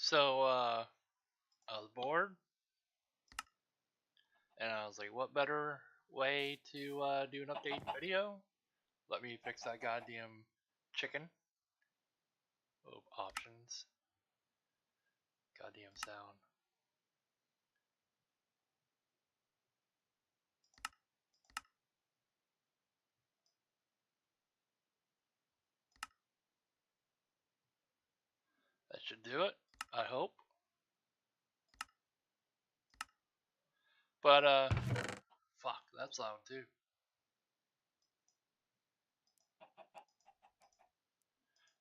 So, I was bored, and I was like, what better way to do an update video? Let me fix that goddamn chicken. Oh, options. Goddamn sound. That should do it, I hope. But, fuck, that's loud too.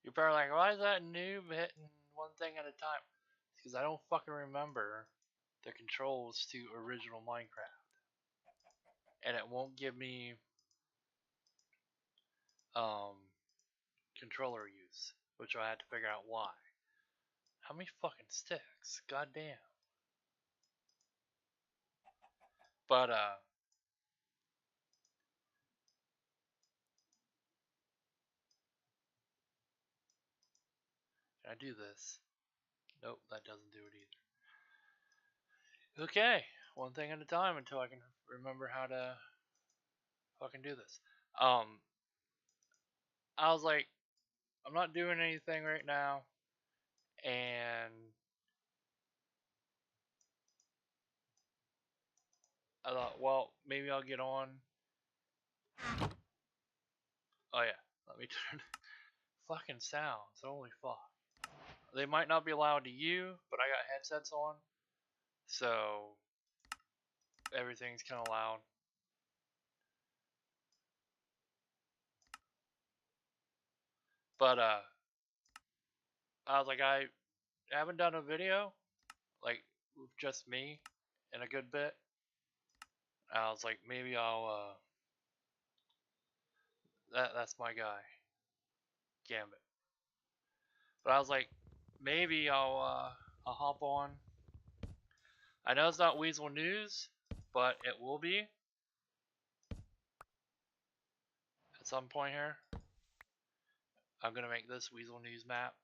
You're probably like, why is that noob hitting one thing at a time? Because I don't fucking remember the controls to original Minecraft. And it won't give me controller use, which I had to figure out why. How many fucking sticks? God damn. But can I do this? Nope, that doesn't do it either. Okay, one thing at a time until I can remember how to fucking do this. I was like, I'm not doing anything right now, and I thought, well, maybe I'll get on. Oh yeah, let me turn fucking sounds. Holy fuck. They might not be loud to you, but I got headsets on, so everything's kind of loud. But I was like, I haven't done a video like with just me in a good bit. I was like, maybe I'll that's my guy, Gambit. But I was like, maybe I'll hop on. I know it's not Weasel News, but it will be at some point here. I'm gonna make this Weasel News map.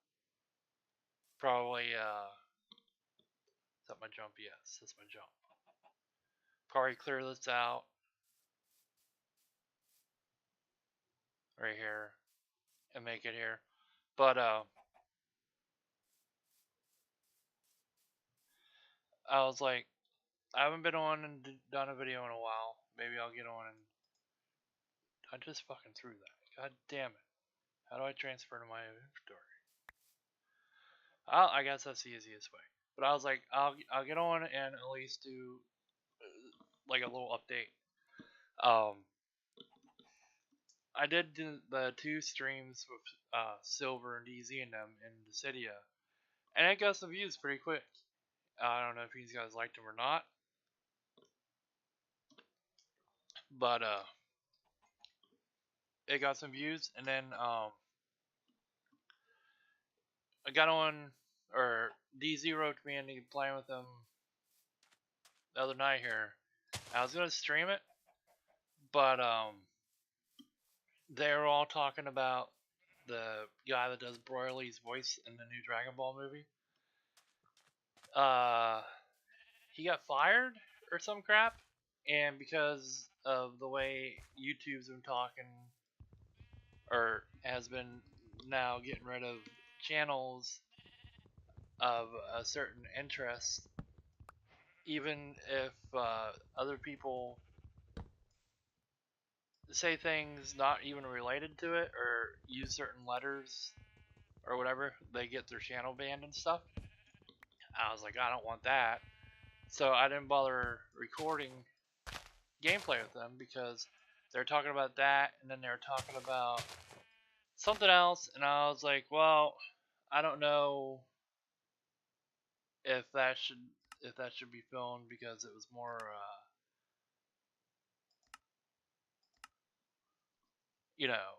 Probably is that my jump? Yes, that's my jump. Probably clear this out right here and make it here. But I was like, I haven't been on and done a video in a while. Maybe I'll get on and I just fucking threw that. God damn it. How do I transfer to my inventory? I guess that's the easiest way. But I was like, I'll get on and at least do like a little update. I did the 2 streams with Silver and DZ and them in Dissidia, and it got some views pretty quick. I don't know if you guys liked them or not, but it got some views, and then I got on, or DZ wrote to me and he playing with them the other night here. I was gonna stream it, but they were all talking about the guy that does Broly's voice in the new Dragon Ball movie. He got fired or some crap, and because of the way YouTube's been talking, or has been now getting rid of channels of a certain interest, even if other people say things not even related to it or use certain letters or whatever, they get their channel banned and stuff. I was like, I don't want that. So I didn't bother recording gameplay with them because they're talking about that, and then they're talking about something else, and I was like, well, I don't know if that should be filmed because it was more you know,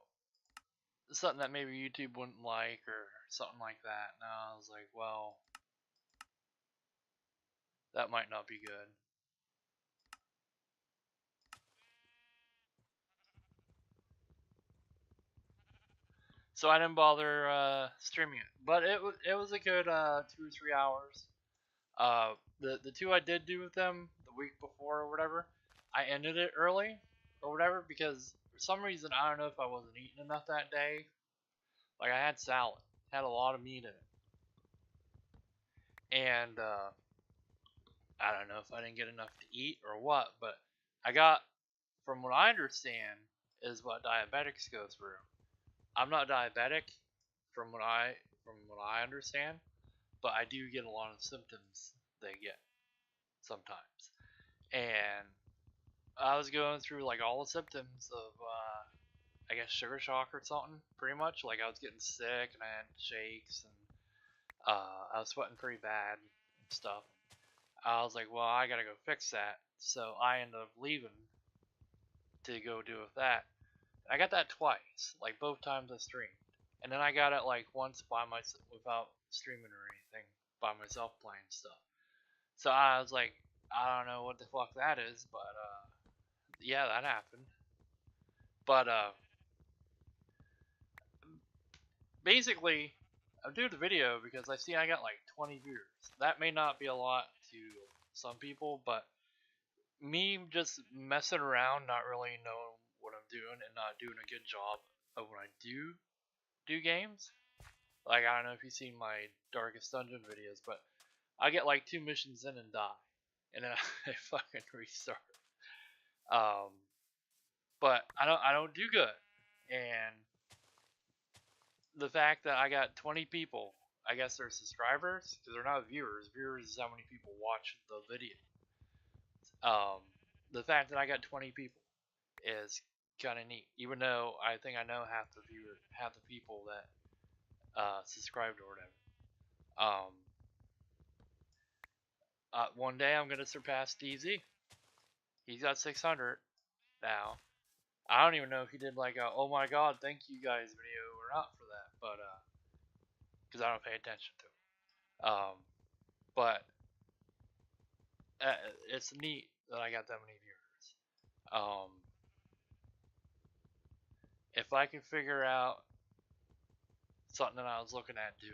something that maybe YouTube wouldn't like or something like that. And I was like, well, that might not be good. So I didn't bother streaming it, but it was a good 2 or 3 hours. The two I did do with them the week before or whatever, I ended it early or whatever because for some reason I don't know if I wasn't eating enough that day. Like I had salad, had a lot of meat in it, and I don't know if I didn't get enough to eat or what, but I got, from what I understand, is what diabetics go through. I'm not diabetic, from what I understand, but I do get a lot of symptoms they get sometimes, and I was going through like all the symptoms of I guess sugar shock or something, pretty much. Like I was getting sick and I had shakes and I was sweating pretty bad and stuff. I was like, well, I gotta go fix that. So I ended up leaving to go do with that. I got that twice, like both times I streamed, and then I got it like once by myself without streaming or anything, by myself playing stuff. So I was like, I don't know what the fuck that is, but yeah, that happened. But basically, I'm doing the video because I see I got like 20 viewers. That may not be a lot to some people, but me just messing around, not really knowing what I'm doing, and not doing a good job of when I do games. Like, I don't know if you've seen my Darkest Dungeon videos, but I get like 2 missions in and die, and then I fucking restart. Um, but I don't do good, and the fact that I got 20 people, I guess they're subscribers, because they're not viewers. Viewers is how many people watch the video. The fact that I got 20 people is kind of neat, even though I think I know half the people that subscribed or whatever. One day I'm gonna surpass DZ. He's got 600 now. I don't even know if he did like a "oh my god, thank you guys" video or not for that, but because I don't pay attention to him. But it's neat that I got that many viewers. If I can figure out something that I was looking at doing,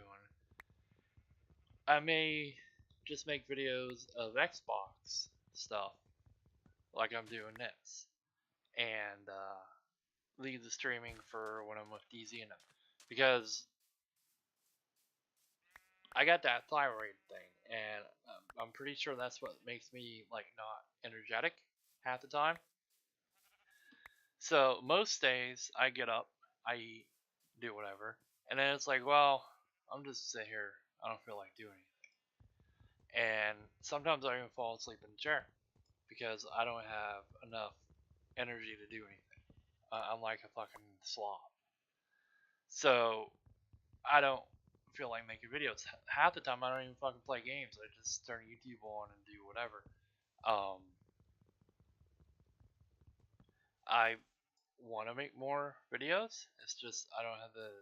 I may just make videos of Xbox stuff, like I'm doing this, and leave the streaming for when I'm with DZ and them, because I got that thyroid thing, and I'm pretty sure that's what makes me like not energetic half the time. So most days I get up, I eat, do whatever, and then it's like, well, I'm just sitting here. I don't feel like doing anything, and sometimes I even fall asleep in the chair because I don't have enough energy to do anything. I'm like a fucking slob. So I don't feel like making videos. Half the time I don't even fucking play games. I just turn YouTube on and do whatever. I want to make more videos. It's just I don't have the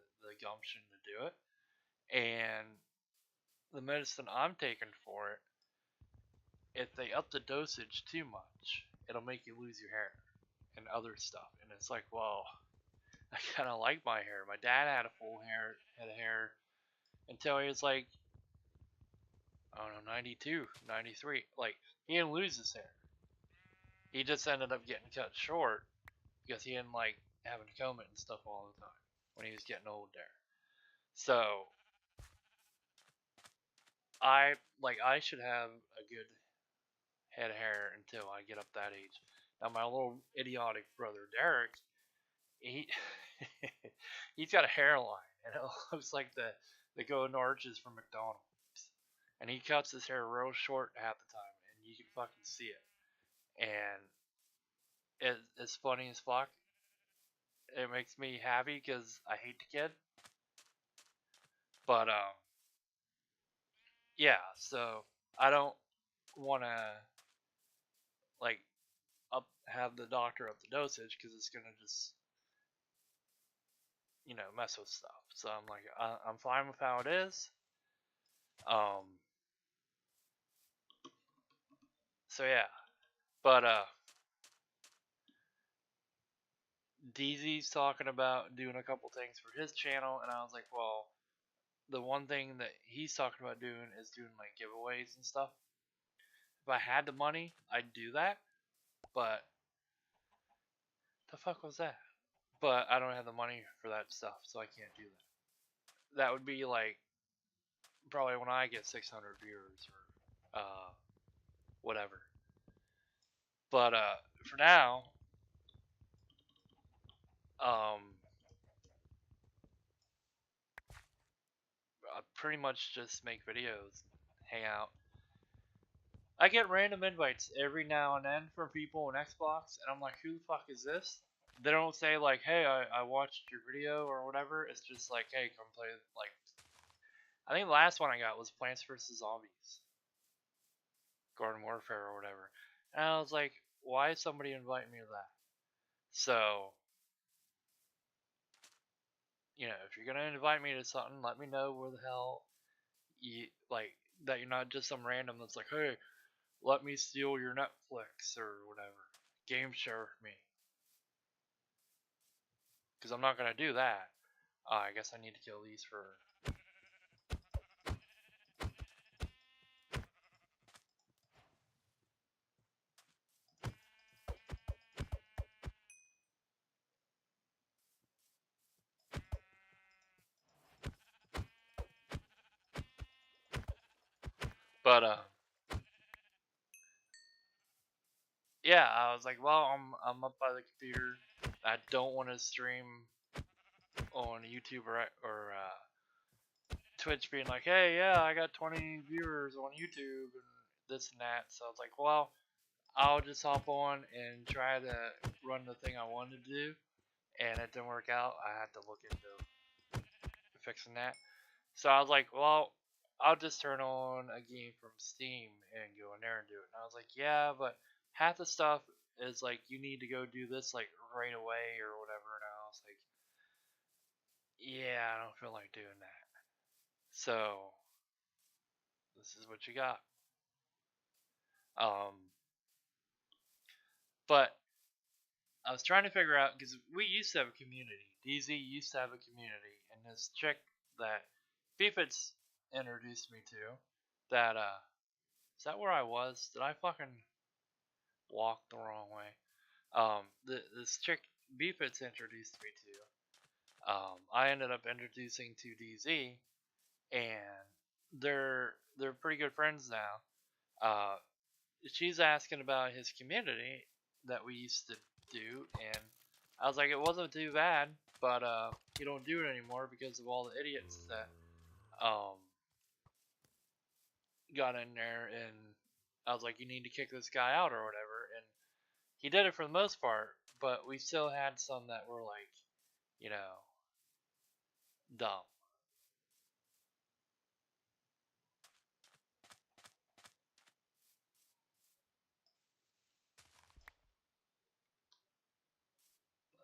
gumption to do it. And the medicine I'm taking for it, if they up the dosage too much, it'll make you lose your hair and other stuff. And it's like, well, I kind of like my hair. My dad had a full head of hair until he was like, I don't know, 92, 93. Like, he didn't lose his hair. He just ended up getting cut short because he didn't like having to comb it and stuff all the time when he was getting old there. So I should have a good head of hair until I get up that age. Now my little idiotic brother Derek, he he's got a hairline and it looks like the golden arches from McDonald's. And he cuts his hair real short half the time, and you can fucking see it. And it's funny as fuck. It makes me happy because I hate the kid. But yeah. So I don't want to like have the doctor up the dosage because it's gonna just mess with stuff. So I'm like I'm fine with how it is. So yeah. But DZ's talking about doing a couple things for his channel, and I was like, well, the one thing that he's talking about doing is doing like giveaways and stuff. If I had the money, I'd do that, but the fuck was that? But I don't have the money for that stuff, so I can't do that. That would be like probably when I get 600 viewers or whatever. But for now, I pretty much just make videos, hang out. I get random invites every now and then from people on Xbox, and I'm like, who the fuck is this? They don't say like, hey, I watched your video or whatever. It's just like, hey, come play. Like, I think the last one I got was Plants vs Zombies, Garden Warfare or whatever. And I was like, why is somebody inviting me to that? So, you know, if you're gonna invite me to something, let me know where the hell you like that. You're not just some random that's like, hey, let me steal your Netflix or whatever. Game share me. Because I'm not gonna do that. I guess I need to kill these for. But yeah, I was like, well, I'm up by the computer. I don't want to stream on YouTube or Twitch, being like, hey, yeah, I got 20 viewers on YouTube and this and that. So I was like, well, I'll just hop on and try to run the thing I wanted to do, and it didn't work out. I had to look into fixing that. So I was like, well, I'll just turn on a game from Steam and go in there and do it. And I was like, yeah, but half the stuff is like, you need to go do this like right away or whatever. And I was like, yeah, I don't feel like doing that. So this is what you got. But I was trying to figure out, because we used to have a community. DZ used to have a community, and this chick that Beefits introduced me to, that is that where I was? Did I fucking walk the wrong way? This chick Beefits introduced me to. I ended up introducing to DZ, and they're pretty good friends now. She's asking about his community that we used to do, and I was like, it wasn't too bad, but you don't do it anymore because of all the idiots that got in there, and I was like, you need to kick this guy out or whatever, and he did it for the most part, but we still had some that were like, you know, dumb.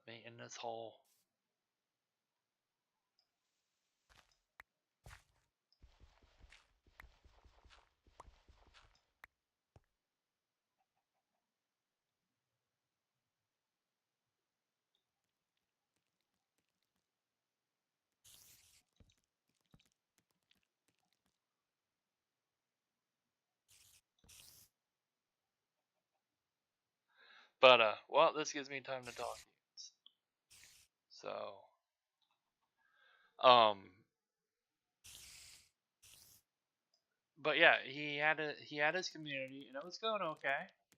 Let me in this hole. But well, this gives me time to talk. So, um, but yeah, he had his community, and it was going okay.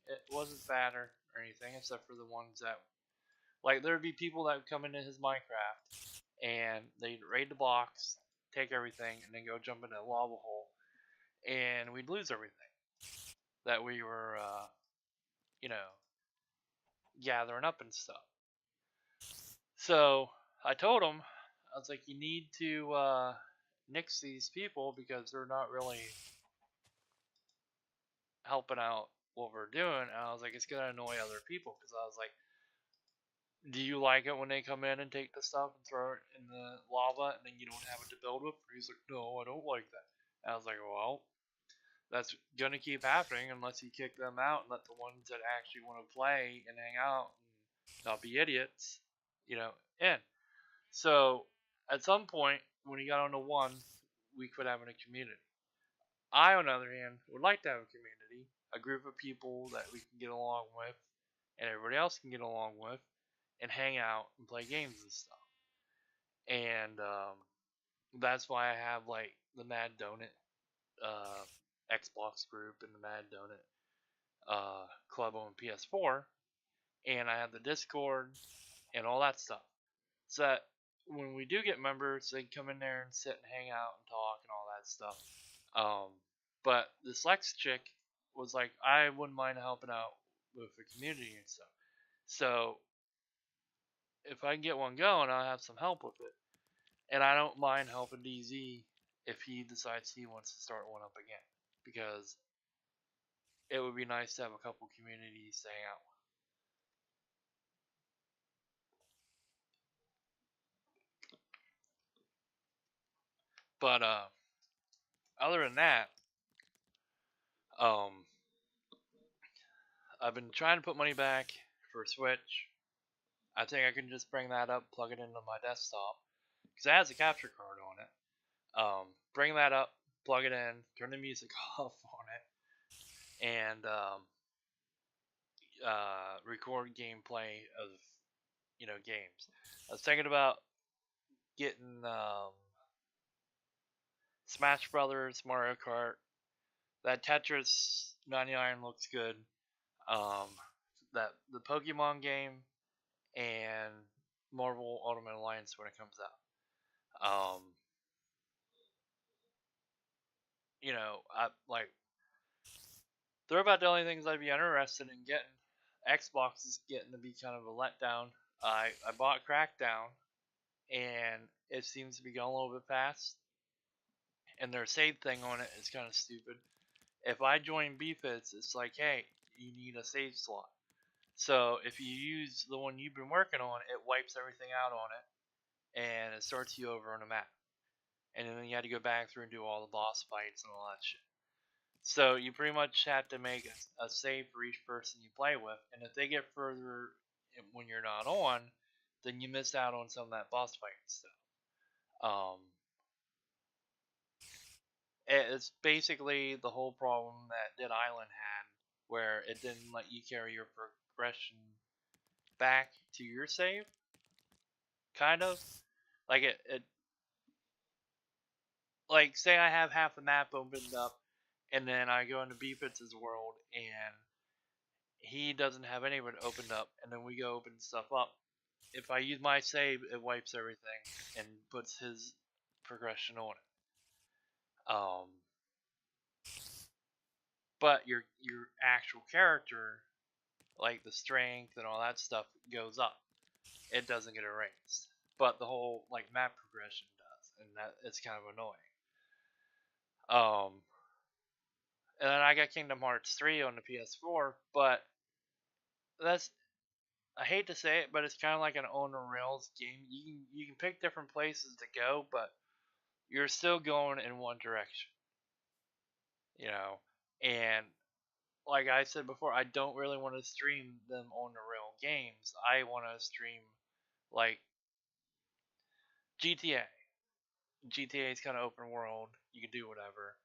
It wasn't bad or anything, except for the ones that like there'd be people that would come into his Minecraft and they'd raid the blocks, take everything, and then go jump into a lava hole, and we'd lose everything that we were, you know, gathering up and stuff. So I told him, I was like, you need to nix these people because they're not really helping out what we're doing. And I was like, it's gonna annoy other people, because I was like, do you like it when they come in and take the stuff and throw it in the lava and then you don't have it to build with? He's like, no, I don't like that. And I was like, well, that's gonna keep happening unless you kick them out and let the ones that actually want to play and hang out and not be idiots in. So at some point, when he got on to one, we quit having a community. I, on the other hand, would like to have a community, a group of people that we can get along with, and everybody else can get along with, and hang out and play games and stuff. And that's why I have like the Mad Donut Xbox group and the Mad Donut club on PS4, and I have the Discord and all that stuff. So that when we do get members, they come in there and sit and hang out and talk and all that stuff. But this Lex chick was like, I wouldn't mind helping out with the community and stuff. So if I can get one going, I'll have some help with it. And I don't mind helping DZ if he decides he wants to start one up again. Because it would be nice to have a couple communities to hang out with. But other than that, um, I've been trying to put money back for Switch. I think I can just bring that up, plug it into my desktop, because it has a capture card on it. Bring that up, plug it in, turn the music off on it, and record gameplay of games. I was thinking about getting Smash Brothers, Mario Kart. That Tetris 99 looks good. That the Pokemon game and Marvel Ultimate Alliance when it comes out. I like they're about the only things I'd be interested in getting. Xbox is getting to be kind of a letdown. I bought Crackdown, and it seems to be going a little bit fast. And their save thing on it is kind of stupid. If I join BFITS, it's like, hey, you need a save slot. So if you use the one you've been working on, it wipes everything out on it, and it starts you over on a map. And then you had to go back through and do all the boss fights and all that shit. So you pretty much have to make a save for each person you play with, and if they get further when you're not on, then you miss out on some of that boss fight stuff. It's basically the whole problem that Dead Island had, where it didn't let you carry your progression back to your save. Kind of like it like say I have half the map opened up, and then I go into BFIT's world, and he doesn't have any of it opened up, and then we go open stuff up. If I use my save, it wipes everything and puts his progression on it. But your actual character, like the strength and all that stuff, goes up. It doesn't get erased, but the whole like map progression does, and that it's kind of annoying. And then I got Kingdom Hearts 3 on the PS4, but that's I hate to say it, but it's kind of like an on the rails game. You can pick different places to go, but you're still going in one direction. And like I said before, I don't really want to stream them on the rail games. I want to stream like GTA. GTA is kind of open world. You can do whatever.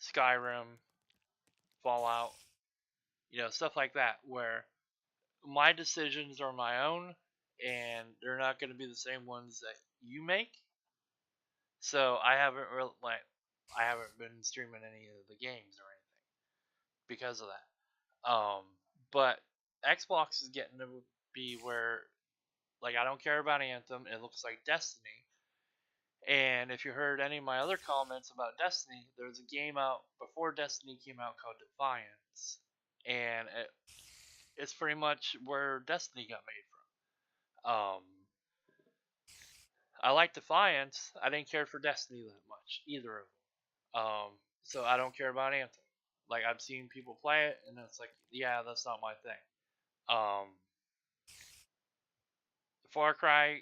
Skyrim, Fallout, stuff like that, where my decisions are my own, and they're not going to be the same ones that you make. So I haven't been streaming any of the games or anything because of that. But Xbox is getting to be where like I don't care about Anthem. It looks like Destiny. And if you heard any of my other comments about Destiny, there's a game out before Destiny came out called Defiance, and it's pretty much where Destiny got made from. I like Defiance. I didn't care for Destiny that much, either of them. So I don't care about Anthem. Like I've seen people play it, and it's like, yeah, that's not my thing. Far Cry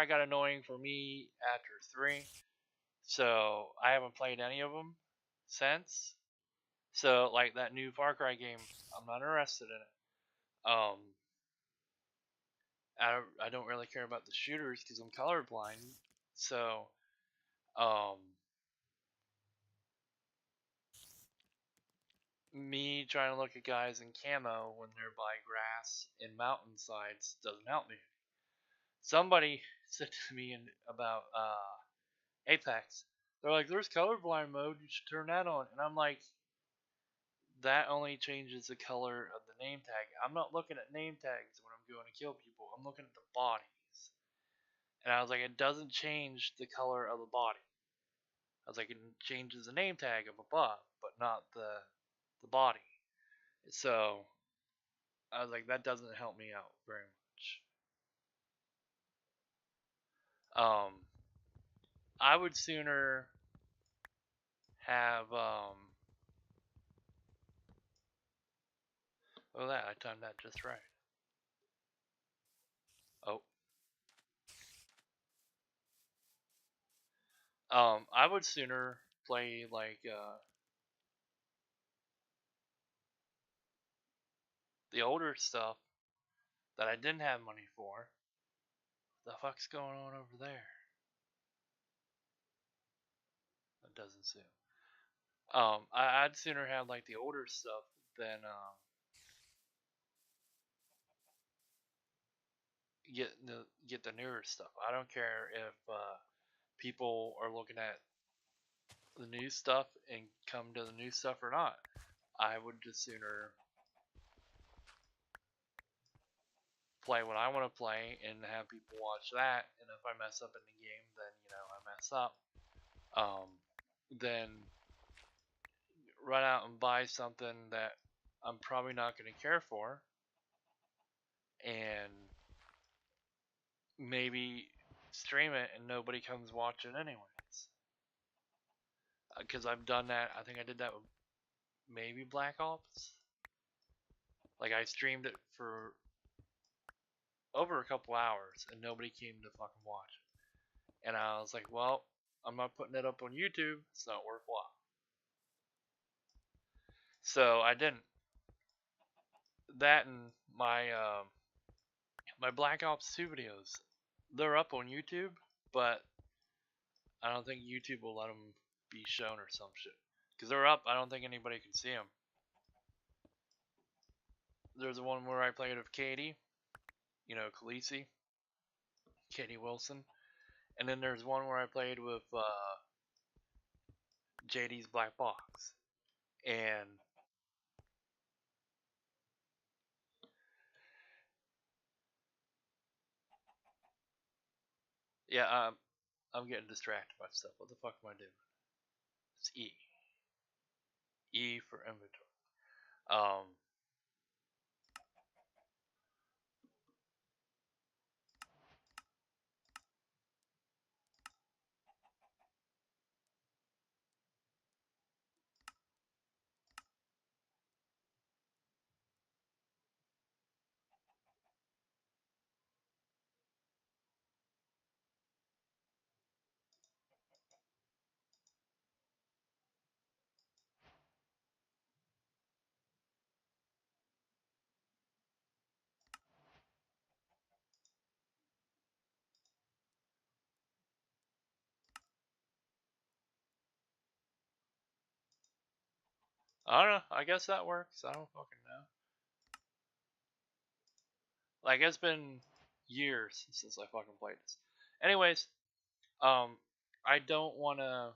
got annoying for me after 3, so I haven't played any of them since. So like that new Far Cry game, I'm not interested in it. I don't really care about the shooters because I'm colorblind. So, um, me trying to look at guys in camo when they're by grass in mountainsides doesn't help me. Somebody said to me about Apex, they're like, "There's colorblind mode. You should turn that on." And I'm like, that only changes the color of the name tag. I'm not looking at name tags when I'm going to kill people. I'm looking at the bodies. And I was like, it doesn't change the color of the body. I was like, it changes the name tag of above, but not the body. So I was like, that doesn't help me out very much. I would sooner have oh, that I timed that just right. Oh, I would sooner play like the older stuff that I didn't have money for. The fuck's going on over there? That doesn't suit. I'd sooner have like the older stuff than get the newer stuff. I don't care if people are looking at the new stuff and come to the new stuff or not. I would just sooner play what I want to play and have people watch that. And if I mess up in the game, then I mess up. Then run out and buy something that I'm probably not going to care for, and maybe stream it and nobody comes watching anyways. Because I've done that. I think I did that with maybe Black Ops. Like I streamed it for over a couple hours and nobody came to fucking watch it. And I was like, well, I'm not putting it up on YouTube. It's not worthwhile. So I didn't. That and my Black Ops 2 videos, they're up on YouTube, but I don't think YouTube will let them be shown or some shit. Because they're up, I don't think anybody can see them. There's the one where I played with Katie, Khaleesi, Katie Wilson. And then there's one where I played with JD's Black Box. And yeah, I'm getting distracted by stuff. What the fuck am I doing? It's E. E for inventory. I don't know. I guess that works. I don't fucking know. Like, it's been years since I fucking played this. Anyways, I don't want to.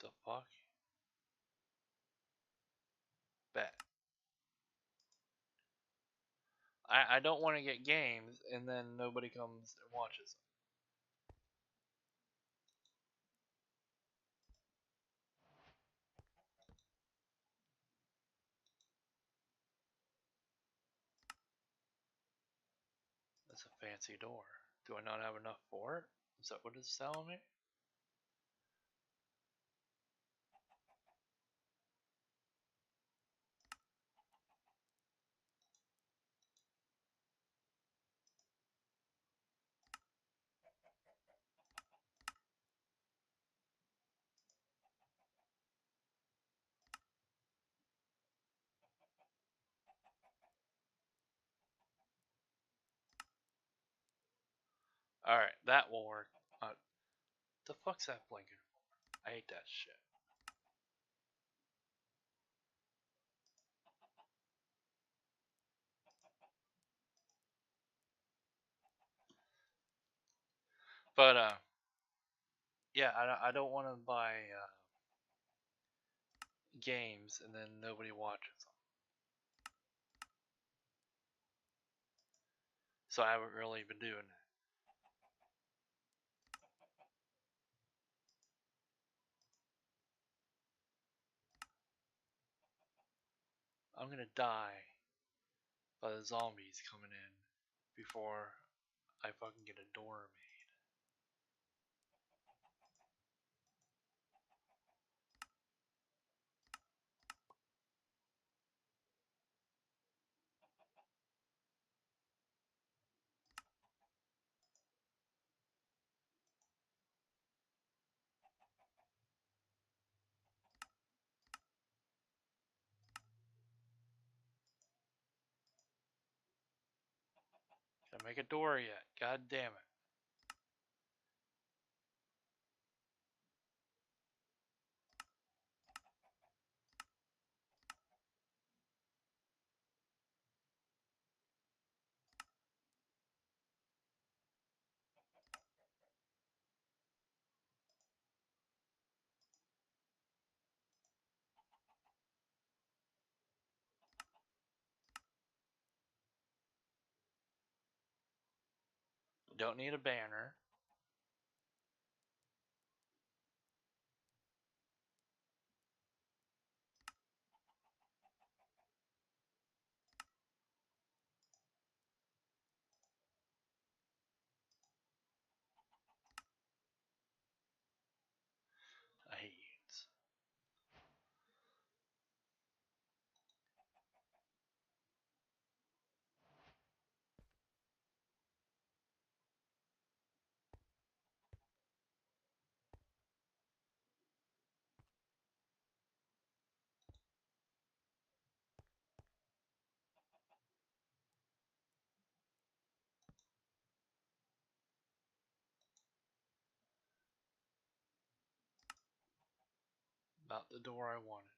The fuck? Bet. I don't want to get games and then nobody comes and watches them. That's a fancy door. Do I not have enough for it? Is that what it's telling me? Alright, that will work. The fuck's that blinking? I hate that shit. But, yeah, I don't want to buy games and then nobody watches them. So I haven't really been doing it. I'm gonna die by the zombies coming in before I fucking get a door made. Can I make a door yet? God damn it. Don't need a banner. I hate units. About the door I wanted.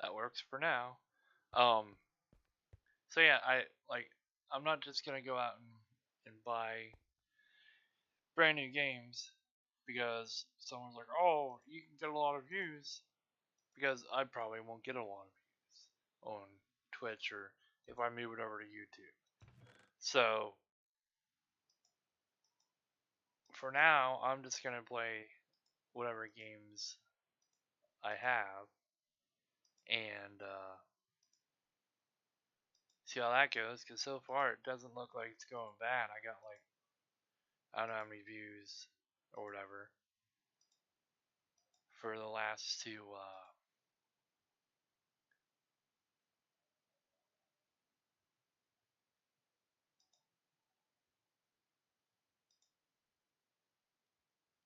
That works for now. So yeah, I'm not just gonna go out and buy brand new games because someone's like, oh, you can get a lot of views. Because I probably won't get a lot of views on Twitch or if I move it over to YouTube. So for now, I'm just gonna play whatever games I have and see how that goes. Because so far, it doesn't look like it's going bad. I got like I don't know how many views or whatever for the last two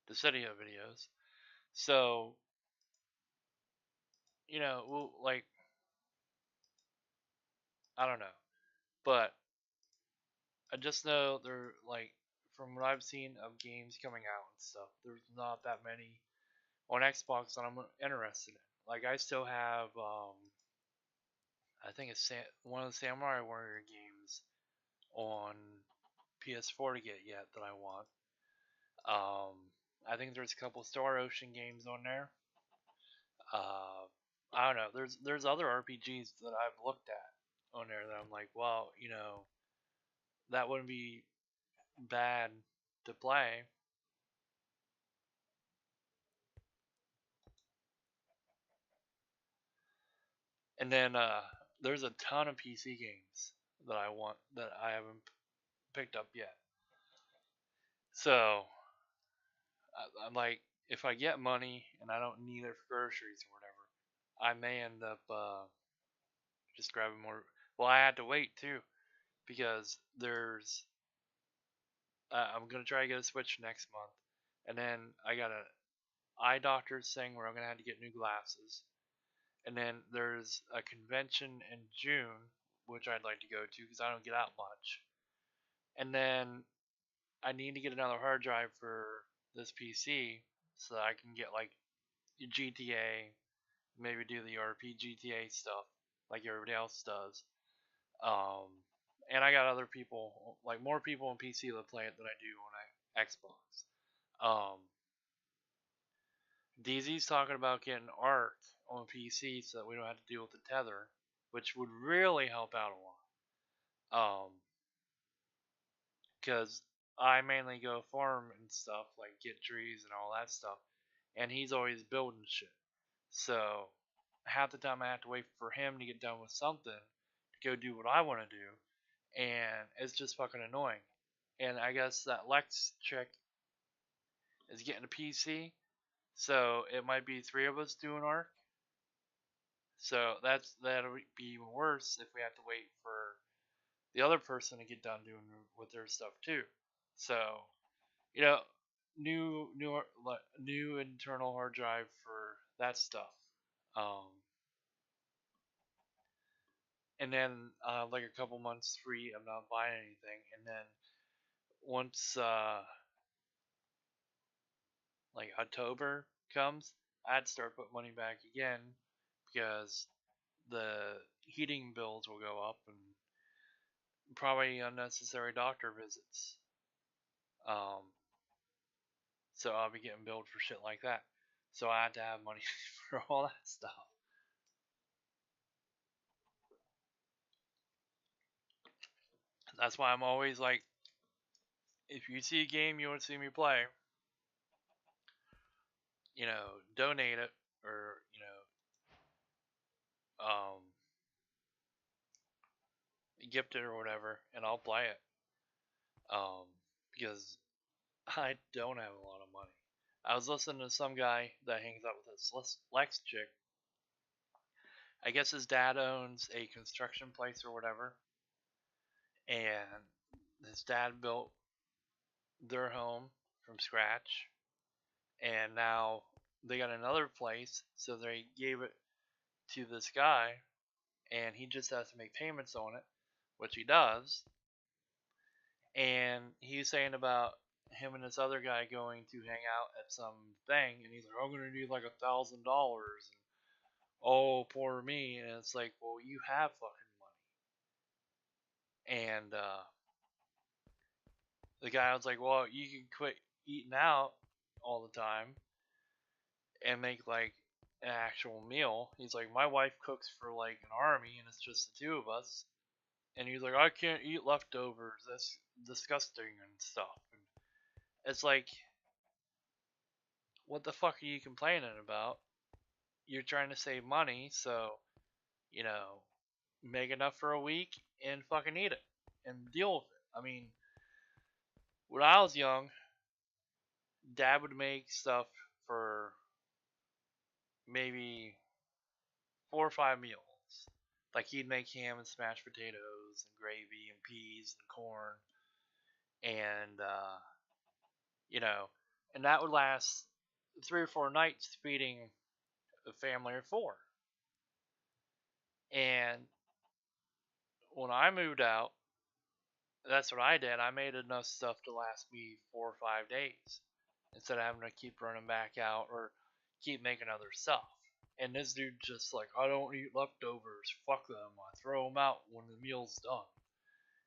the video videos. So like I don't know, but I just know they're like from what I've seen of games coming out and stuff. There's not that many on Xbox that I'm interested in. Like I still have I think it's one of the Samurai Warrior games on PS4 to get yet that I want. I think there's a couple Star Ocean games on there. I don't know. There's other RPGs that I've looked at on there that I'm like, well, that wouldn't be bad to play. And then there's a ton of PC games that I want that I haven't picked up yet. So I'm like, if I get money and I don't need it for groceries or whatever, I may end up just grabbing more. Well, I had to wait too because there's. I'm gonna try to get a Switch next month, and then I got a eye doctor's thing where I'm gonna have to get new glasses, and then there's a convention in June which I'd like to go to because I don't get out much, and then I need to get another hard drive for this PC so that I can get like GTA, maybe do the RP GTA stuff like everybody else does. Um, and I got other people, like more people on PC that play it than I do on Xbox. DZ's talking about getting Arc on PC so that we don't have to deal with the tether, which would really help out a lot. Because I mainly go farm and stuff, like get trees and all that stuff, and he's always building shit. So half the time I have to wait for him to get done with something to go do what I want to do, and it's just fucking annoying. And I guess that Lex chick is getting a PC, so it might be three of us doing Arc. So that'll be even worse if we have to wait for the other person to get done doing with their stuff too. So you know, new internal hard drive for that stuff. Um, and then like a couple months free, I'm not buying anything. And then once like October comes, I'd start putting money back again because the heating bills will go up and probably unnecessary doctor visits. Um, so I'll be getting billed for shit like that. So I had to have money for all that stuff. That's why I'm always like, if you see a game you want to see me play, donate it or gift it or whatever, and I'll play it. Because I don't have a lot of money. I was listening to some guy that hangs out with this Lex chick. I guess his dad owns a construction place or whatever, and his dad built their home from scratch, and now they got another place, so they gave it to this guy, and he just has to make payments on it, which he does. And he's saying about him and this other guy going to hang out at some thing, and he's like, I'm gonna need like $1,000. Oh, poor me. And it's like, well, you have fucking money. And the guy was like, well, you can quit eating out all the time and make like an actual meal. He's like, my wife cooks for like an army, and it's just the two of us. And he's like, I can't eat leftovers. That's disgusting and stuff. And it's like, what the fuck are you complaining about? You're trying to save money, so, you know, make enough for a week and fucking eat it and deal with it. I mean, when I was young, Dad would make stuff for maybe 4 or 5 meals. Like he'd make ham and smashed potatoes and gravy and peas and corn and you know, and that would last 3 or 4 nights feeding a family of four. And when I moved out, that's what I did. I made enough stuff to last me 4 or 5 days instead of having to keep running back out or keep making other stuff. And this dude just like, I don't eat leftovers. Fuck them. I throw them out when the meal's done.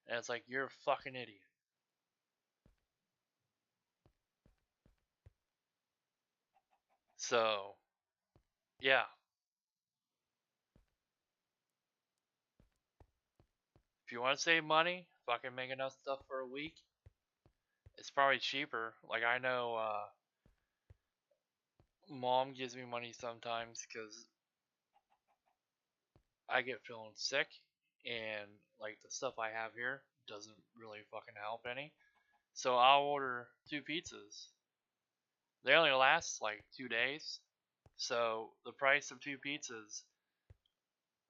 And it's like, you're a fucking idiot. So, yeah. If you want to save money, fucking make enough stuff for a week. It's probably cheaper. Like, I know, Mom gives me money sometimes because I get feeling sick, and like the stuff I have here doesn't really fucking help any. So I'll order 2 pizzas. They only last like 2 days. So the price of 2 pizzas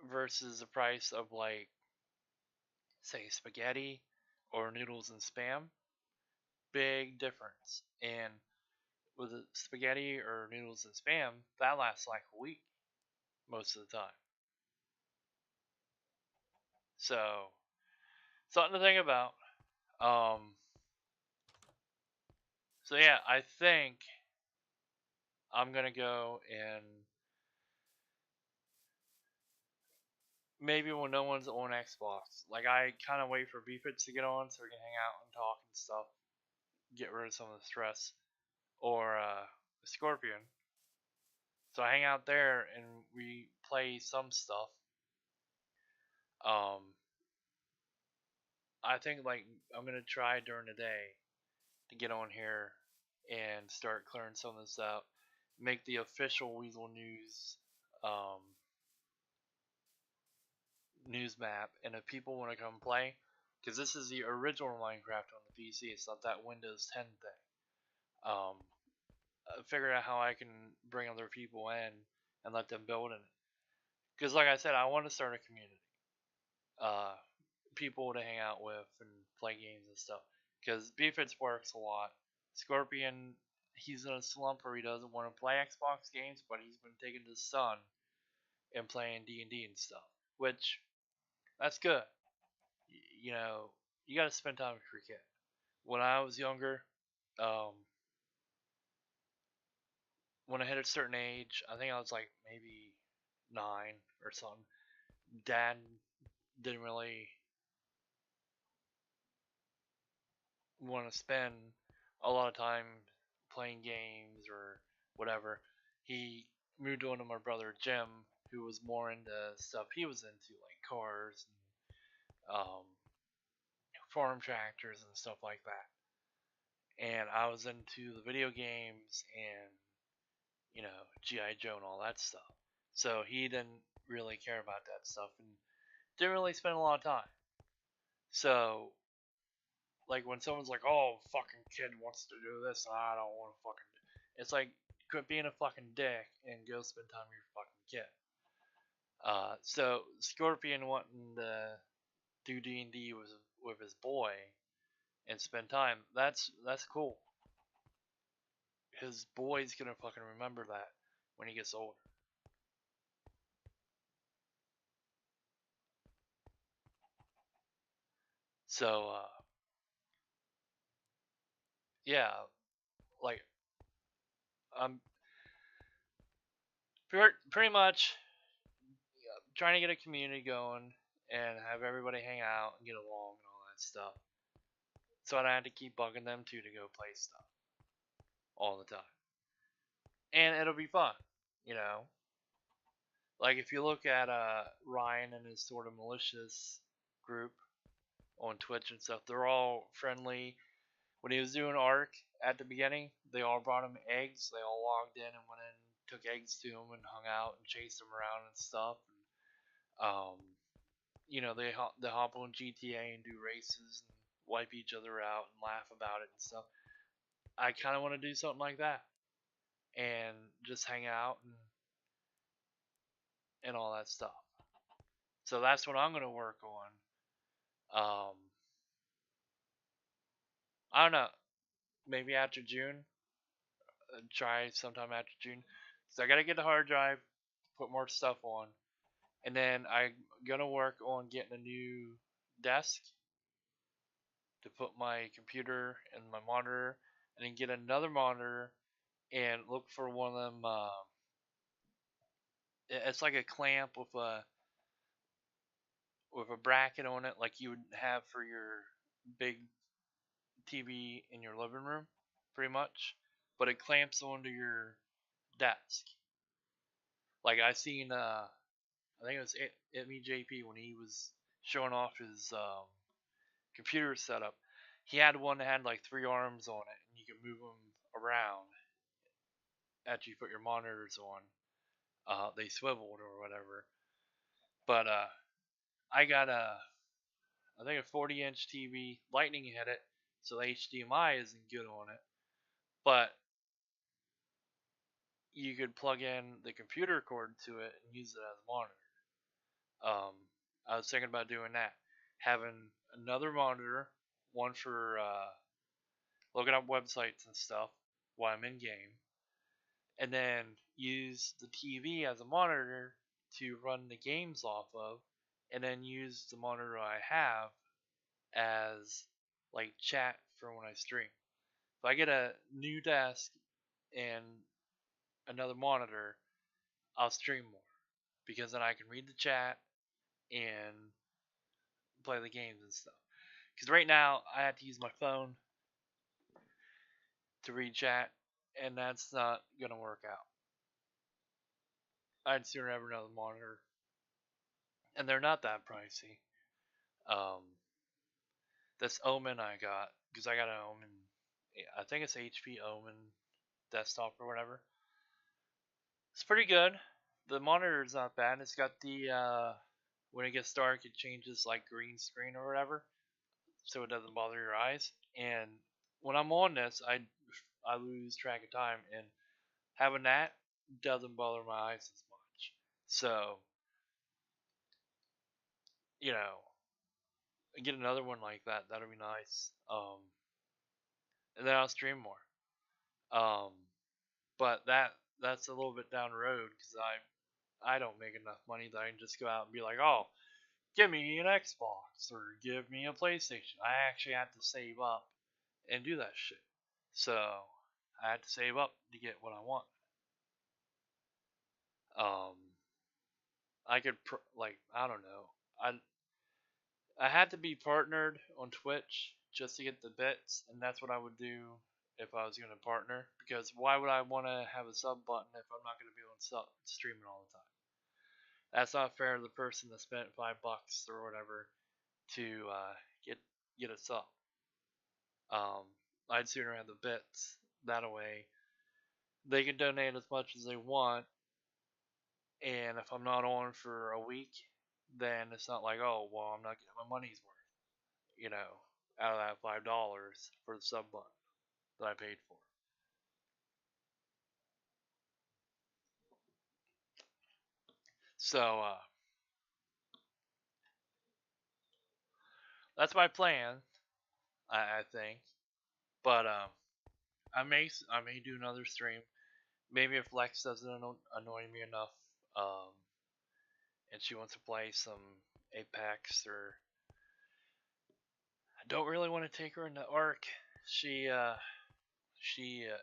versus the price of like say spaghetti or noodles and spam, big difference. And with the spaghetti or noodles and spam, that lasts like a week most of the time. So something to think about. Um, so yeah, I think I'm gonna go and maybe when no one's on Xbox, like I kind of wait for BFITs to get on so we can hang out and talk and stuff, get rid of some of the stress, or Scorpion. So I hang out there and we play some stuff. Um, I think like I'm gonna try during the day to get on here and start clearing some of this out. Make the official Weasel News news map, and if people want to come play, because this is the original Minecraft on the PC, it's not that Windows 10 thing. Um, I figured out how I can bring other people in and let them build in it. Because, like I said, I want to start a community, uh, people to hang out with and play games and stuff. Because BFITS works a lot. Scorpion, he's in a slump where he doesn't want to play Xbox games, but he's been taking his son and playing D&D and stuff, which that's good. You know, you got to spend time with your kid. When I was younger, um, when I hit a certain age, I think I was like maybe 9 or something. Dad didn't really want to spend a lot of time playing games or whatever. He moved on to my brother Jim, who was more into stuff he was into, like cars and farm tractors and stuff like that. And I was into the video games and G.I. Joe and all that stuff. So he didn't really care about that stuff and didn't really spend a lot of time. So, like, when someone's like, oh, fucking kid wants to do this, I don't want to fucking do it. It's like, quit being a fucking dick and go spend time with your fucking kid. So, Scorpion wanting to do D&D with his boy and spend time, that's cool. His boy's gonna fucking remember that when he gets older. So, yeah, like I'm pretty much trying to get a community going and have everybody hang out and get along and all that stuff. So I don't have to keep bugging them too to go play stuff all the time. And it'll be fun, you know. Like if you look at Ryan and his sort of malicious group on Twitch and stuff, they're all friendly. When he was doing Ark at the beginning, they all brought him eggs. They all logged in and went in, took eggs to him, and hung out and chased him around and stuff. And, they hop on GTA and do races and wipe each other out and laugh about it and stuff. I kind of want to do something like that and just hang out and all that stuff. So that's what I'm gonna work on. I don't know. Maybe after June, try sometime after June. So I gotta get the hard drive, put more stuff on, and then I'm gonna work on getting a new desk to put my computer and my monitor, and then get another monitor and look for one of them. It's like a clamp with a bracket on it, like you would have for your big TV in your living room, pretty much. But it clamps onto your desk. Like I seen, I think it was me JP when he was showing off his computer setup. He had one that had like 3 arms on it, and you could move them around after you put your monitors on. They swiveled or whatever. But I got I think a 40-inch TV. Lightning hit it, so the HDMI isn't good on it. But you could plug in the computer cord to it and use it as a monitor. I was thinking about doing that, having another monitor, one for looking up websites and stuff while I'm in game, and then use the TV as a monitor to run the games off of, and then use the monitor I have as like chat for when I stream. If I get a new desk and another monitor, I'll stream more because then I can read the chat and play the games and stuff. Because right now I have to use my phone to read chat, and that's not gonna work out. I'd sooner have another monitor, and they're not that pricey. Um, this Omen I got, because I got an Omen, I think it's HP Omen desktop or whatever. It's pretty good. The monitor is not bad. It's got the when it gets dark, it changes like green screen or whatever, so it doesn't bother your eyes. And when I'm on this, I lose track of time, and having that doesn't bother my eyes as much. So you know, get another one like that. That'll be nice. And then I'll stream more. Um, but that's a little bit down the road because I don't make enough money that I can just go out and be like, oh, give me an Xbox or give me a PlayStation. I actually have to save up and do that shit. So I had to save up to get what I want. Um, I could like I don't know. I had to be partnered on Twitch just to get the bits, and that's what I would do if I was going to partner. Because why would I want to have a sub button if I'm not going to be able to stream it all the time? That's not fair to the person that spent $5 or whatever to get a sub. Um, I'd sooner have the bits that way. They can donate as much as they want, and if I'm not on for a week, then it's not like, oh well, I'm not getting my money's worth. You know, out of that $5 for the sub button that I paid for. So that's my plan, I think. But I may do another stream. Maybe if Lex doesn't annoy me enough, um, and she wants to play some Apex, or I don't really want to take her into Ark. She she uh,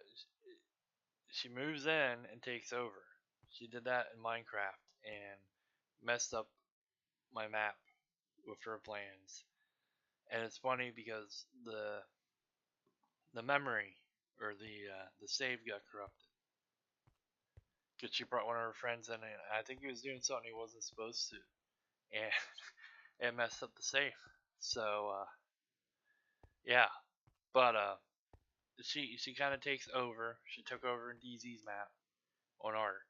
she moves in and takes over. She did that in Minecraft and messed up my map with her plans. And it's funny because the memory or the save got corrupted because she brought one of her friends in, and I think he was doing something he wasn't supposed to, and it messed up the save. So yeah, but she kind of takes over. She took over in DZ's map on Ark,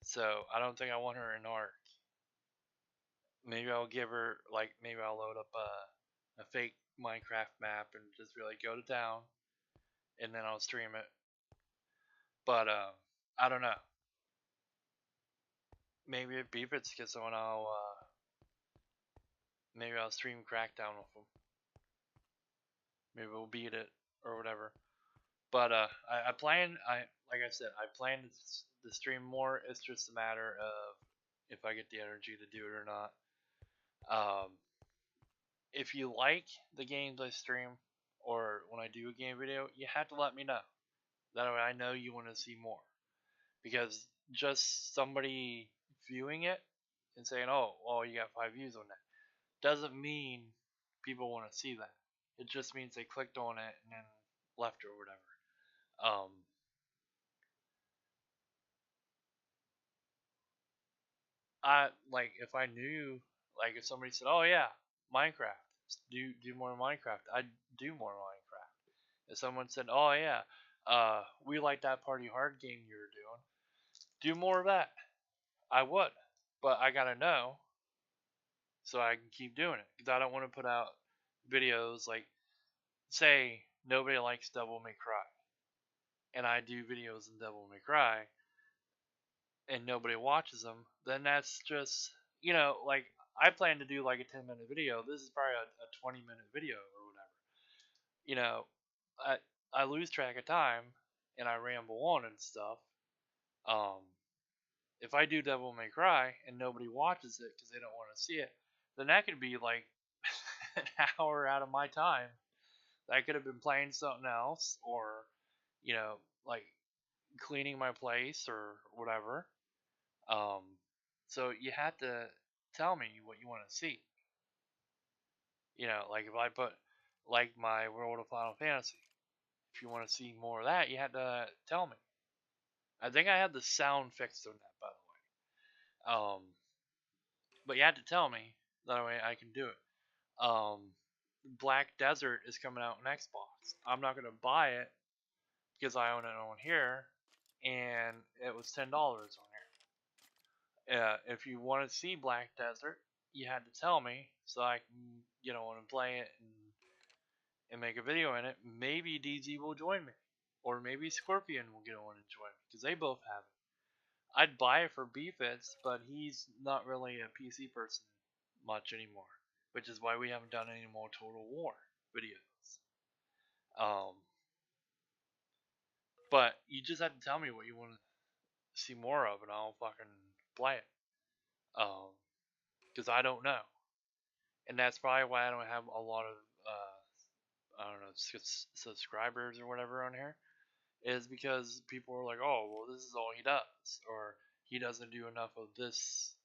so I don't think I want her in Ark. Maybe I'll give her like maybe I'll load up a fake Minecraft map and just really go to town, and then I'll stream it. But I don't know. Maybe if Beefits gets on, maybe I'll stream Crackdown with him. Maybe we'll beat it or whatever. But I plan. Like I said, I plan to stream more. It's just a matter of if I get the energy to do it or not. Um, if you like the games I stream, or when I do a game video, you have to let me know. That way I know you want to see more. Because just somebody viewing it and saying, "Oh, well, you got 5 views on that," doesn't mean people want to see that. It just means they clicked on it and then left or whatever. Um, I like if I knew, like if somebody said, "Oh yeah, Minecraft, do more Minecraft," I'd do more Minecraft. If someone said, "Oh yeah, we like that party hard game you were doing, do more of that," I would. But I gotta know. so I can keep doing it. Because I don't want to put out videos like, say, nobody likes Devil May Cry, and I do videos in Devil May Cry, and nobody watches them, then that's just, like, I plan to do like a 10-minute video. This is probably a 20-minute video or whatever. You know, I I lose track of time and I ramble on and stuff. Um, if I do Devil May Cry and nobody watches it because they don't want to see it, then that could be like an hour out of my time. I could have been playing something else, or, like cleaning my place or whatever. Um, so you have to tell me what you want to see. Like if I put like my World of Final Fantasy, if you want to see more of that, you had to tell me. I think I had the sound fixed on that, by the way. But you had to tell me, that way I can do it. Black Desert is coming out on Xbox. I'm not gonna buy it because I own it on here, and it was $10 on here. If you want to see Black Desert, you had to tell me so I can get on and play it and make a video in it. Maybe DZ will join me, or maybe Scorpion will get on and join me because they both have it. I'd buy it for BFits, but he's not really a PC person much anymore, which is why we haven't done any more Total War videos. Um, but you just have to tell me what you want to see more of, and I'll fucking play it. Because I don't know, and that's probably why I don't have a lot of I don't know, subscribers or whatever on here. Is because people are like, oh, well, this is all he does, or he doesn't do enough of this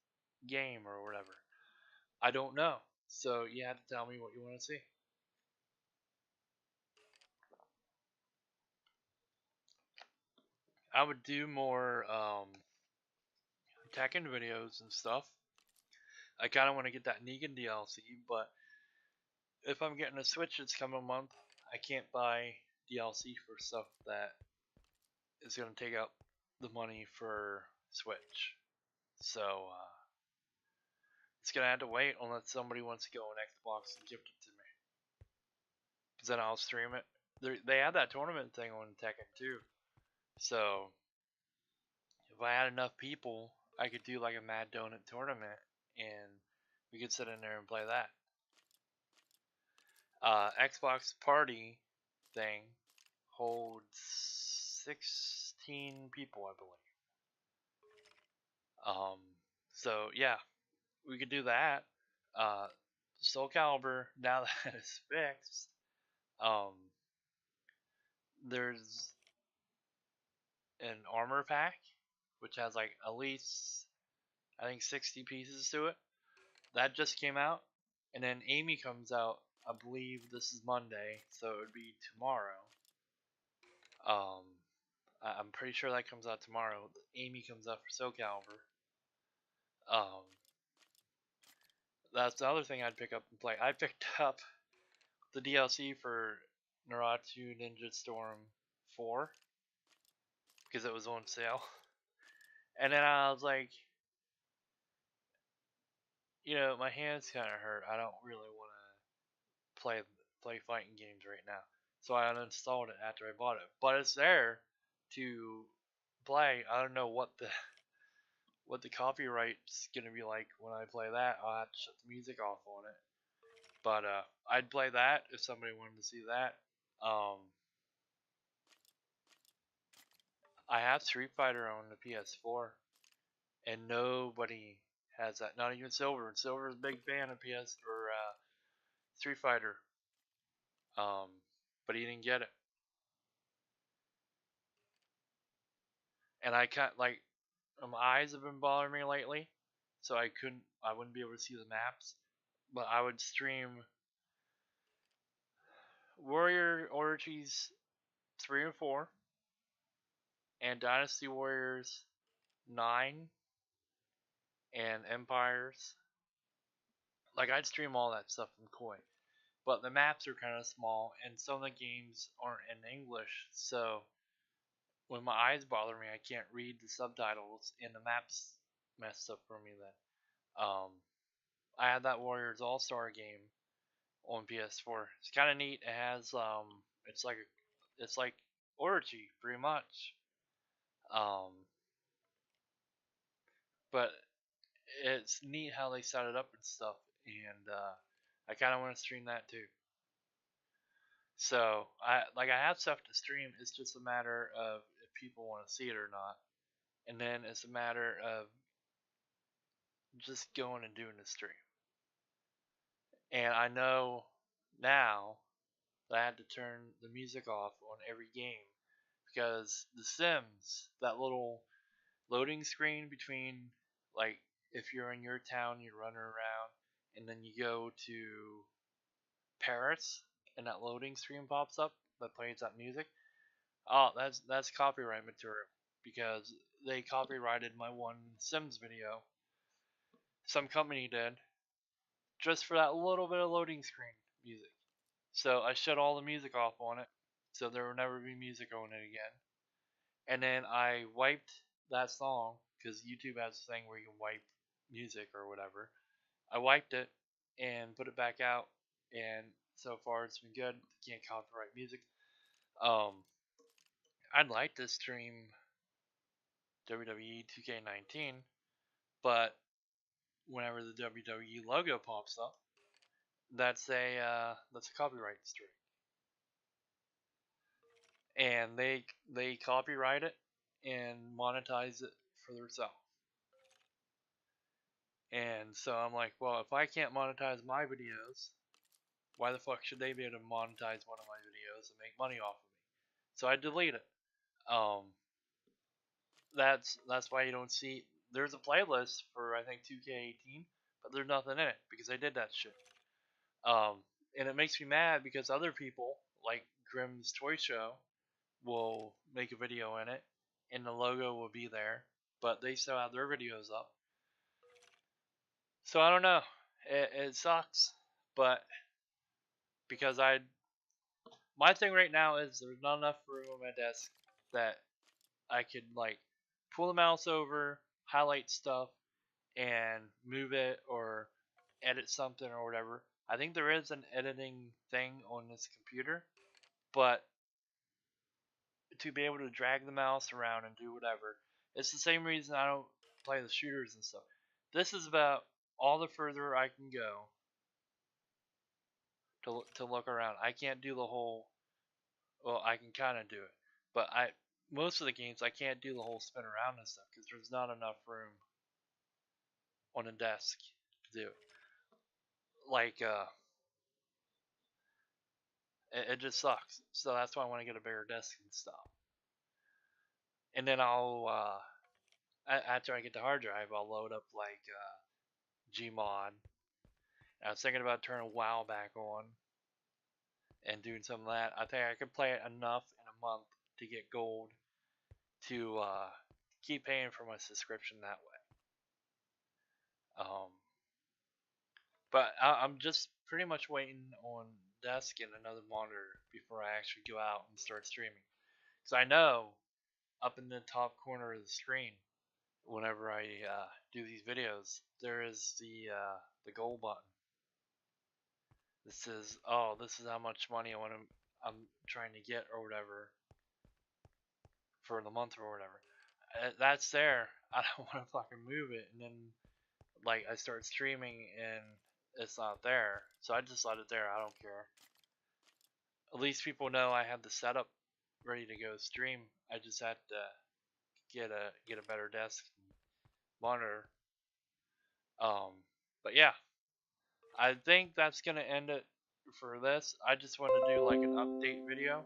game or whatever. I don't know. So you have to tell me what you want to see. I would do more Tekken videos and stuff. I kind of want to get that Negan DLC, but if I'm getting a Switch this coming month, I can't buy DLC for stuff that is going to take up the money for Switch. So it's going to have to wait unless somebody wants to go on Xbox and gift it to me. Because then I'll stream it. They had that tournament thing on Tekken too. So if I had enough people, I could do like a Mad Donut tournament, and we could sit in there and play that. Xbox Party thing holds 16 people, I believe. So yeah, we could do that. Soul Calibur, now that it's fixed, there's an armor pack, which has like at least, I think, 60 pieces to it. That just came out, and then Amy comes out. I believe this is Monday, so it would be tomorrow. I'm pretty sure that comes out tomorrow. Amy comes out for Soul Calibur. That's the other thing I'd pick up and play. I picked up the DLC for Naruto Ninja Storm 4 because it was on sale. And then I was like, my hands kind of hurt. I don't really want to play fighting games right now. So I uninstalled it after I bought it. But it's there to play. I don't know what the copyright's gonna be like when I play that. I'll have to shut the music off on it. But I'd play that if somebody wanted to see that. I have Street Fighter on the PS4, and nobody has that. Not even Silver. And Silver is a big fan of PS or Street Fighter. But he didn't get it. And I can't, like, my eyes have been bothering me lately, so I wouldn't be able to see the maps. But I would stream Warrior Orgies 3 and 4, and Dynasty Warriors 9, and Empires. Like, I'd stream all that stuff from Koi. But the maps are kind of small, and some of the games aren't in English, so when my eyes bother me, I can't read the subtitles, and the maps messed up for me then. I had that Warriors All Star game on PS4. It's kind of neat. It has it's like Orgy pretty much. Um, but it's neat how they set it up and stuff. And I kind of want to stream that too. So I have stuff to stream. It's just a matter of if people want to see it or not. And then it's a matter of just going and doing the stream. And I know now that I had to turn the music off on every game because The Sims, that little loading screen between, like, if you're in your town, you're running around, and then you go to Paris, and that loading screen pops up that plays that music. Oh, that's copyright material because they copyrighted my one Sims video. Some company did just for that little bit of loading screen music. So I shut all the music off on it, so there will never be music on it again. And then I wiped that song because YouTube has a thing where you can wipe music or whatever. I wiped it and put it back out, and so far it's been good. Can't copyright music. Um, I'd like to stream WWE 2K19, but whenever the WWE logo pops up, that's a copyright strike, and they copyright it and monetize it for themselves. And so I'm like, well, if I can't monetize my videos, why the fuck should they be able to monetize one of my videos and make money off of me? So I delete it. Um, that's why you don't see. There's a playlist for I think 2K18, but there's nothing in it because I did that shit. And it makes me mad because other people like Grimm's Toy Show will make a video in it, and the logo will be there, but they still have their videos up. So I don't know. It sucks, but because my thing right now is there's not enough room on my desk that I could like pull the mouse over, highlight stuff, and move it or edit something or whatever. I think there is an editing thing on this computer, but to be able to drag the mouse around and do whatever, it's the same reason I don't play the shooters and stuff. This is about all the further I can go to look around. I can't do the whole. Well, I can kind of do it, but most of the games I can't do the whole spin around and stuff because there's not enough room on a desk to do it. Like it just sucks. So that's why I want to get a bigger desk and stuff. And then after I get the hard drive, I'll load up like Gmod. I was thinking about turning WoW back on and doing some of that. I think I could play it enough in a month to get gold to keep paying for my subscription that way. But I'm just pretty much waiting on desk and another monitor before I actually go out and start streaming. Because I know up in the top corner of the screen, whenever I do these videos, there is the goal button. This is this is how much money I'm trying to get or whatever for the month or whatever. That's there. I don't want to fucking move it, and then like I start streaming and it's not there, so I just let it there. I don't care. At least people know I have the setup ready to go stream. I just had to get a better desk and monitor. But yeah, I think that's gonna end it for this. I just want to do like an update video,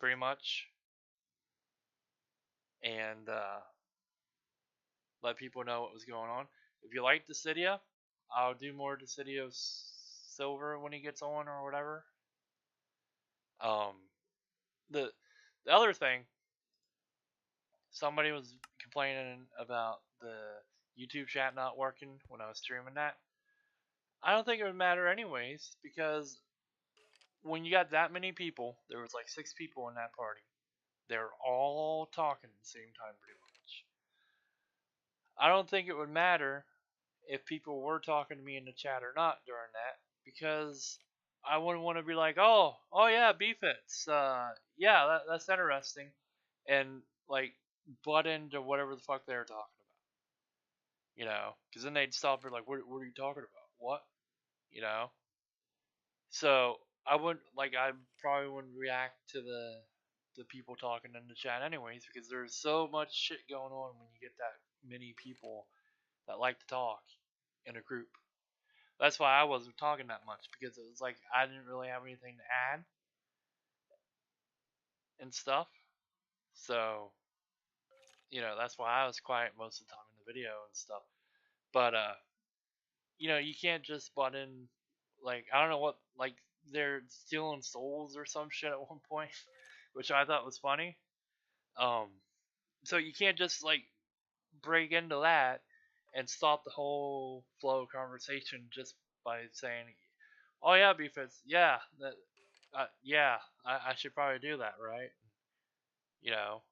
pretty much, and let people know what was going on. If you like Dissidia, I'll do more Dissidia Silver when he gets on or whatever. Um, the other thing, somebody was complaining about the YouTube chat not working when I was streaming that. I don't think it would matter anyways because when you got that many people, there was like 6 people in that party. They're all talking at the same time pretty much. I don't think it would matter if people were talking to me in the chat or not during that, because I wouldn't want to be like, oh yeah, BFITs, yeah, that's interesting, and like butt into whatever the fuck they were talking about, because then they'd stop and like, what are you talking about? What, you know? So I probably wouldn't react to the people talking in the chat anyways, because there's so much shit going on when you get that many people that like to talk in a group. That's why I wasn't talking that much, because it was like I didn't really have anything to add and stuff. So, that's why I was quiet most of the time in the video and stuff. But you can't just butt in, like, I don't know what, like, they're stealing souls or some shit at one point, which I thought was funny. So you can't just like break into that and stop the whole flow of conversation just by saying, "Oh yeah, BFITs, yeah, yeah, I should probably do that, right?" You know,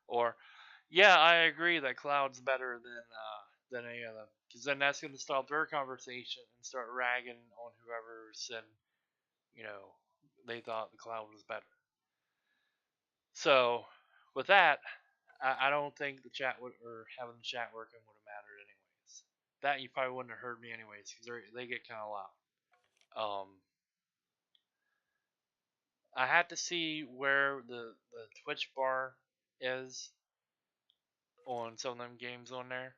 or yeah, I agree that Cloud's better than any of them, because then that's going to stop their conversation and start ragging on whoever said, you know, they thought the Cloud was better. So with that, I don't think the chat would, or having the chat working would have mattered anyways. That you probably wouldn't have heard me anyways, because they get kind of loud. I had to see where the Twitch bar is on some of them games on there,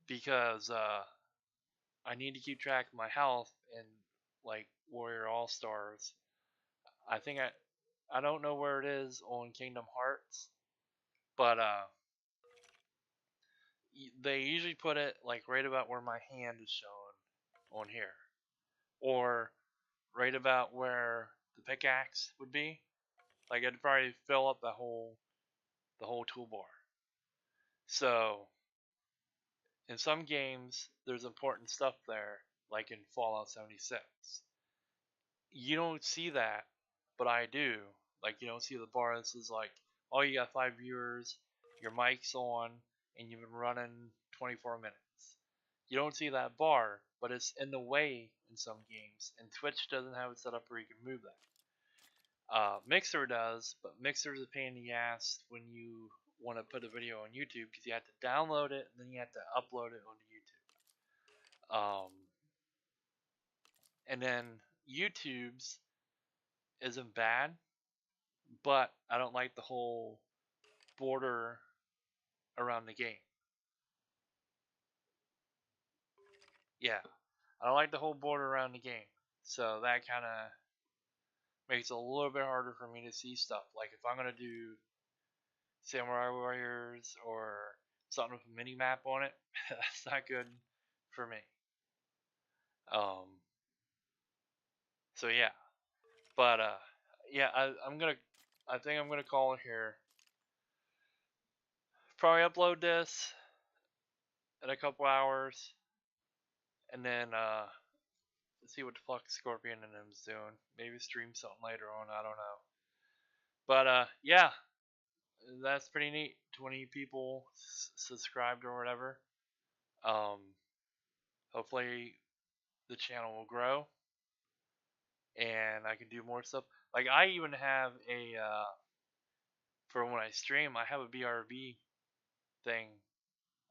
because I need to keep track of my health in like Warrior All Stars. I think I don't know where it is on Kingdom Hearts, but they usually put it like right about where my hand is showing on here, or right about where the pickaxe would be. Like I'd probably fill up the whole toolbar. So in some games, there's important stuff there, like in Fallout 76. You don't see that, but I do. Like you don't see the bar that says like, oh, you got 5 viewers, your mic's on, and you've been running 24 minutes. You don't see that bar, but it's in the way in some games, and Twitch doesn't have it set up where you can move that. Mixer does, but Mixer's a pain in the ass when you want to put a video on YouTube, because you have to download it and then you have to upload it onto YouTube. And then YouTube's isn't bad, but I don't like the whole border around the game. Yeah, I don't like the whole border around the game, so that kind of makes it a little bit harder for me to see stuff. Like if I'm gonna do Samurai Warriors or something with a mini map on it, that's not good for me. So yeah, but yeah, I think I'm gonna call it here. Probably upload this in a couple hours, and then see what the fuck Scorpion and them's doing. Maybe stream something later on. I don't know. But yeah, that's pretty neat. 20 people subscribed or whatever. Hopefully the channel will grow and I can do more stuff. Like I even have a for when I stream, I have a BRB thing.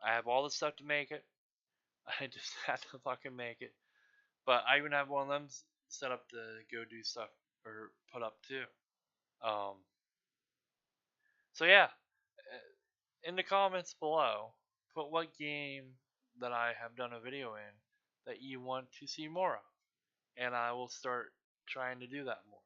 I have all the stuff to make it. I just have to fucking make it. But I even have one of them set up to go do stuff or put up too. So yeah, in the comments below, put what game that I have done a video in that you want to see more of, and I will start trying to do that more.